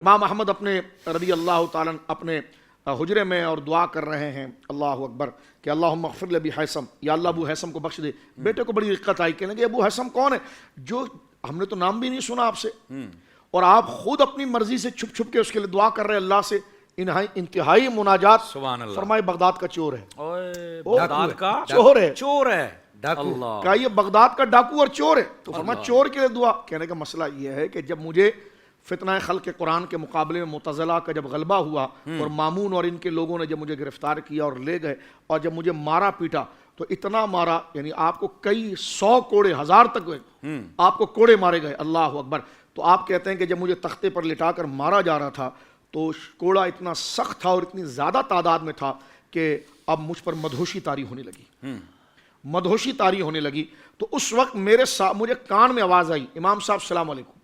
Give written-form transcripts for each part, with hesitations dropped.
امام احمد اپنے رضی اللہ تعالیٰ اپنے حجرے میں اور دعا کر رہے ہیں اللہ اکبر کہ اللہم اغفر لابی حیثم، یا اللہ ابو حیثم کو بخش دے۔ بیٹے کو بڑی دقت آئی، کہنے کہ ابو حیثم کون ہے جو ہم نے تو نام بھی نہیں سنا آپ سے، اور آپ خود اپنی مرضی سے چھپ چھپ کے اس کے لیے دعا کر رہے ہیں اللہ سے، انتہائی مناجات۔ سبحان اللہ۔ فرمائے بغداد کا چور ہے، بغداد کا چور ہے اللہ کہا یہ بغداد کا ڈاکو اور چور ہے، تو فرمایا چور کے لیے دعا۔ کہنے کا مسئلہ یہ ہے کہ جب مجھے فتنہ خلق قرآن کے مقابلے میں معتزلہ کا جب غلبہ ہوا اور مامون اور ان کے لوگوں نے جب مجھے گرفتار کیا اور لے گئے، اور جب مجھے مارا پیٹا تو اتنا مارا، یعنی آپ کو کئی 100 کوڑے 1000 تک آپ کو کوڑے مارے گئے، اللہ اکبر۔ تو آپ کہتے ہیں کہ جب مجھے تختے پر لٹا کر مارا جا رہا تھا تو کوڑا اتنا سخت تھا اور اتنی زیادہ تعداد میں تھا کہ اب مجھ پر مدہوشی طاری ہونے لگی، مدہوشی طاری ہونے لگی۔ تو اس وقت مجھے کان میں آواز آئی، امام صاحب السلام علیکم۔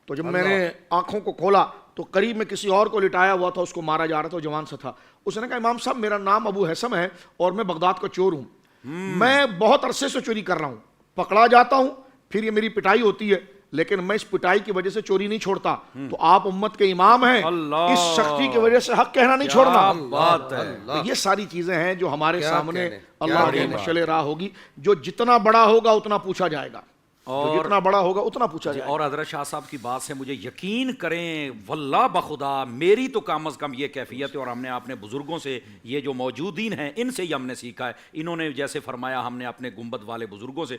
تو جب میں نے آنکھوں کو کھولا تو قریب میں کسی اور کو لٹایا ہوا تھا، اس کو مارا جا رہا تھا، وہ جوان سا تھا۔ اس نے کہا امام صاحب میرا نام ابو حیثم ہے اور میں بغداد کا چور ہوں، میں بہت عرصے سے چوری کر رہا ہوں، پکڑا جاتا ہوں، پھر یہ میری پٹائی ہوتی ہے، لیکن میں اس پٹائی کی وجہ سے چوری نہیں چھوڑتا۔ تو آپ امت کے امام ہیں، اس سختی کی وجہ سے حق کہنا نہیں چھوڑنا۔ یہ ساری چیزیں ہیں جو ہمارے سامنے اللہ کے مشعل راہ ہوگی، جو جتنا بڑا ہوگا اتنا پوچھا جائے گا، جو جتنا بڑا ہوگا اتنا پوچھا جائے گا۔ اور حضرت شاہ صاحب کی بات سے مجھے یقین کریں واللہ بخدا میری تو کم از کم یہ کیفیت ہے، اور ہم نے اپنے بزرگوں سے، یہ جو موجودین ہیں ان سے ہی ہم نے سیکھا ہے، انہوں نے جیسے فرمایا ہم نے اپنے گنبد والے بزرگوں سے،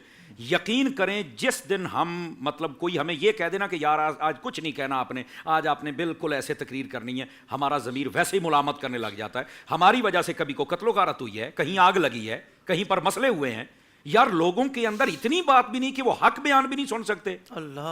یقین کریں جس دن ہم مطلب کوئی ہمیں یہ کہہ دینا کہ یار آج کچھ نہیں کہنا آپ نے، آج آپ نے بالکل ایسے تقریر کرنی ہے، ہمارا ضمیر ویسے ہی ملامت کرنے لگ جاتا ہے۔ ہماری وجہ سے کبھی کو قتل و غارت ہوئی ہے، کہیں آگ لگی ہے، کہیں پر مسئلے ہوئے ہیں، یار لوگوں کے اندر اتنی بات بھی نہیں کہ وہ حق بیان بھی نہیں سن سکتے۔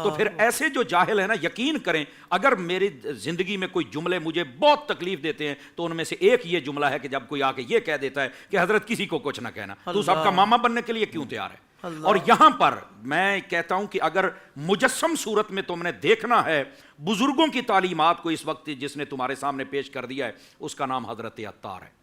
تو پھر ایسے جو جاہل ہیں نا، یقین کریں اگر میری زندگی میں کوئی جملے مجھے بہت تکلیف دیتے ہیں تو ان میں سے ایک یہ جملہ ہے کہ جب کوئی آ کے یہ کہہ دیتا ہے کہ حضرت کسی کو کچھ نہ کہنا، تو سب کا ماما بننے کے لیے کیوں تیار ہے؟ اور یہاں پر میں کہتا ہوں کہ اگر مجسم صورت میں تم نے دیکھنا ہے بزرگوں کی تعلیمات کو، اس وقت جس نے تمہارے سامنے پیش کر دیا ہے اس کا نام حضرت عطار ہے۔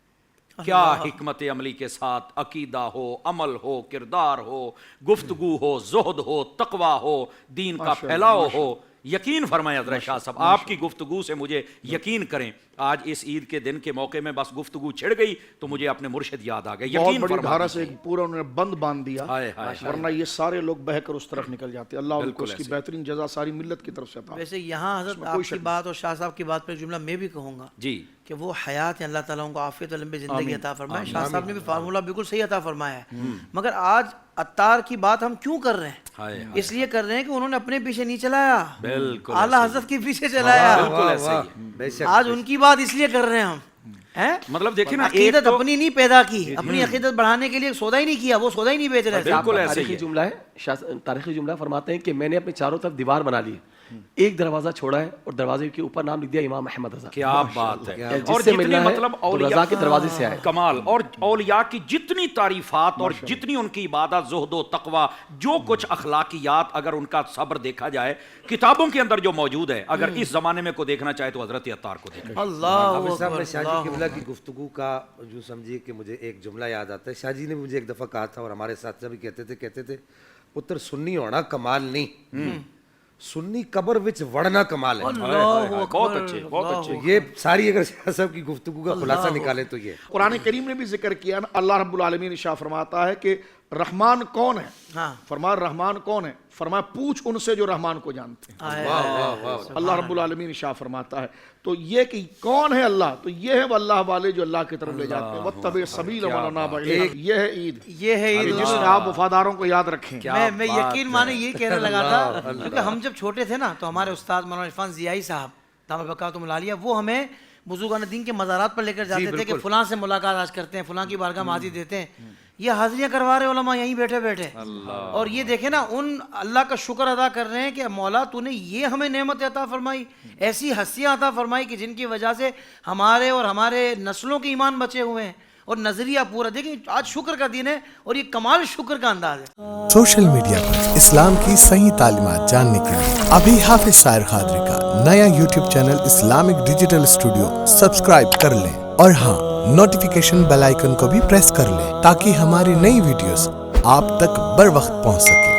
کیا حکمت عملی کے ساتھ عقیدہ ہو، عمل ہو، کردار ہو، گفتگو ہو، زہد ہو، تقوی ہو، دین کا پھیلاؤ ہو۔ یقین فرمائیں حضرت شاہ صاحب، آپ کی گفتگو سے مجھے یقین کریں آج اس عید کے دن کے موقع میں بس گفتگو چھڑ گئی تو مجھے اپنے مرشد یاد آ گئے۔ بہت بڑی دھارا سے پورا انہوں نے بند باندھ دیا، ورنہ یہ سارے لوگ بہہ کر اس طرف نکل جاتے۔ اللہ ان کو اس کی بہترین جزا ساری ملت کی طرف سے عطا۔ ویسے یہاں حضرت آپ کی بات اور شاہ صاحب کی بات پر جملہ میں بھی کہوں گا جی کہ وہ حیات ہیں، اللہ تعالیٰ ان کو عافیت و لمبی زندگی عطا فرمائے۔ شاہ صاحب نے بھی فارمولہ بالکل صحیح عطا فرمایا ہے، مگر آج عطار کی بات ہم کیوں کر رہے ہیں؟ اس لیے کر رہے ہیں کہ انہوں نے اپنے پیچھے نہیں چلایا، اعلیٰ حضرت کے پیچھے چلایا۔ آج ان کی بات اس لیے کر رہے ہیں ہم، مطلب دیکھیں نا، عقیدت اپنی نہیں پیدا کی، اپنی عقیدت بڑھانے کے لیے سودا ہی نہیں کیا، وہ سودا ہی نہیں بیچ رہے تھے۔ تاریخی جملہ ہے، تاریخی جملہ فرماتے ہیں کہ میں نے اپنے چاروں طرف دیوار بنا لی، ایک دروازہ چھوڑا ہے اور دروازے کے اوپر نام لکھ دیا امام احمد رضا۔ کیا بات ہے! اور جتنی مطلب رضا کے دروازے سے آئے کمال، اور اولیاء کی جتنی تعریفات اور جتنی ان کی عبادت، زہد و تقوی، جو کچھ اخلاقیات، اگر ان کا صبر دیکھا جائے کتابوں کے اندر جو موجود ہے، اگر اس زمانے میں کو دیکھنا چاہے تو حضرت عطار کو دیکھیں۔ اللہ صاحب نے شاہ جی قبلہ کی گفتگو کا جو سمجھیے کہ مجھے ایک جملہ یاد آتا ہے۔ شاہ جی نے مجھے ایک دفعہ کہا تھا اور ہمارے ساتھ بھی کہتے تھے پتر سنی ہونا کمال نہیں، سنی قبر وچ وڑنا کمال ہے۔ بہت اچھے، بہت اچھے۔ یہ ساری اگر شاہ صاحب کی گفتگو کا خلاصہ نکالے تو یہ قرآن کریم نے بھی ذکر کیا نا، اللہ رب العالمین ارشاد فرماتا ہے کہ رحمان کون ہے؟ فرمایا رحمان کون ہے؟ فرمایا پوچھ ان سے جو رحمان کو جانتے ہیں۔ اللہ رب العالمین ارشاد فرماتا ہے تو یہ کہ کون ہے اللہ، تو یہ ہے وہ اللہ والے جو اللہ کی طرف لے جاتے ہیں۔ وَاتَّبِعْ سَبِيلَ مَنْ أَنَابَ إِلَيْهِ، یہ ہے عید، یہ ہے عید جس میں آپ وفاداروں کو یاد رکھیں۔ میں یقین مانے یہ کہنے لگا تھا کیونکہ ہم جب چھوٹے تھے نا تو ہمارے استاد مولانا عرفان ضیائی صاحب دامت برکاتہم العالیہ وہ ہمیں بزرگان دین کے مزارات پر لے کر جاتے تھے کہ فلاں سے ملاقات آج کرتے ہیں، فلاں کی بارگاہ میں حاضری دیتے ہیں۔ یہ حاضریاں کروا رہے علماء یہیں بیٹھے بیٹھے، اور یہ دیکھیں نا ان اللہ کا شکر ادا کر رہے ہیں کہ مولا تو نے یہ ہمیں نعمت عطا فرمائی، ایسی ہستیاں عطا فرمائی کہ جن کی وجہ سے ہمارے اور ہمارے نسلوں کے ایمان بچے ہوئے ہیں اور نظریہ پورا۔ دیکھیں آج شکر کا دن ہے اور یہ کمال شکر کا انداز ہے۔ سوشل میڈیا پر اسلام کی صحیح تعلیمات جاننے کے لیے ابھی حافظ سائر قادری کا نیا YouTube channel Islamic digital studio subscribe کر لیں، اور ہاں نوٹیفیکیشن بیل آئیکن کو بھی پریس کر لیں تاکہ ہماری نئی ویڈیوز آپ تک بر وقت پہنچ سکے۔